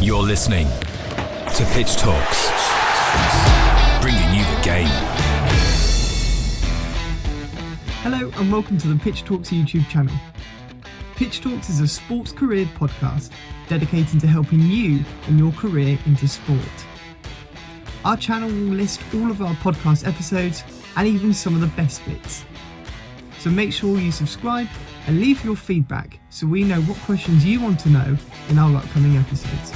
You're listening to Pitch Talks, bringing you the game. Hello and welcome to the Pitch Talks YouTube channel. Pitch Talks is a sports career podcast dedicated to helping you in your career into sport. Our channel will list all of our podcast episodes and even some of the best bits. So make sure you subscribe and leave your feedback so we know what questions you want to know in our upcoming episodes.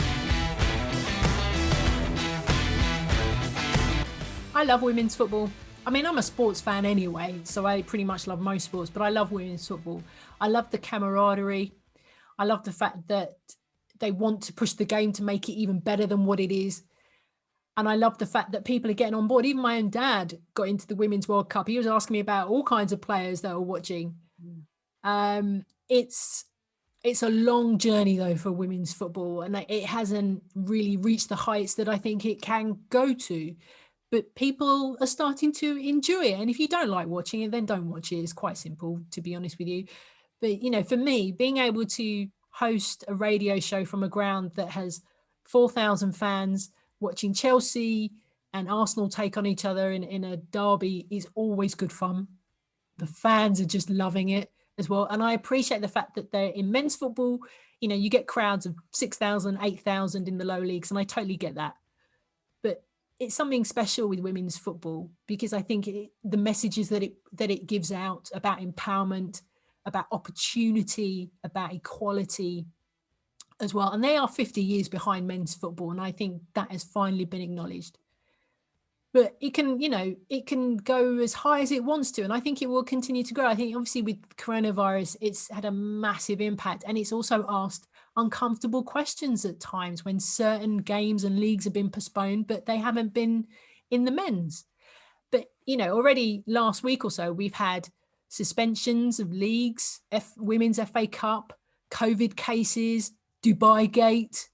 I love women's football. I mean, I'm a sports fan anyway, so I pretty much love most sports, but I love women's football. I love the camaraderie. I love the fact that they want to push the game to make it even better than what it is. And I love the fact that people are getting on board. Even my own dad got into the Women's World Cup. He was asking me about all kinds of players that were watching. It's a long journey, though, for women's football, and it hasn't really reached the heights that I think it can go to. But people are starting to enjoy it. And if you don't like watching it, then don't watch it. It's quite simple, to be honest with you. But, you know, for me, being able to host a radio show from a ground that has 4,000 fans watching Chelsea and Arsenal take on each other in a derby is always good fun. The fans are just loving it as well. And I appreciate the fact that they're in men's football. You know, you get crowds of 6,000, 8,000 in the low leagues, and I totally get that. But it's something special with women's football because I think the messages that it gives out about empowerment, about opportunity, about equality as well. And they are 50 years behind men's football. And I think that has finally been acknowledged. But it can go as high as it wants to. And I think it will continue to grow. I think obviously with coronavirus, it's had a massive impact. And it's also asked uncomfortable questions at times when certain games and leagues have been postponed, but they haven't been in the men's. But, you know, already last week or so, we've had suspensions of leagues, Women's FA Cup, COVID cases, Dubai Gate.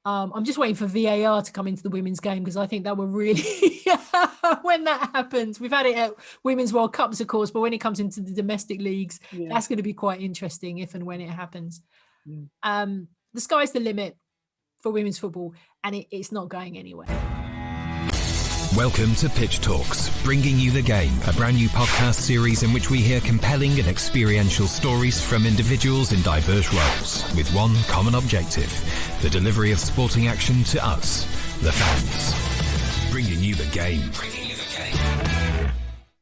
I'm just waiting for VAR to come into the women's game because I think that will really, when that happens, we've had it at Women's World Cups, of course, but when it comes into the domestic leagues, that's going to be quite interesting if and when it happens. The sky's the limit for women's football, and it's not going anywhere. Welcome to Pitch Talks, bringing you the game, a brand new podcast series in which we hear compelling and experiential stories from individuals in diverse roles, with one common objective: the delivery of sporting action to us, the fans. Bringing you the game.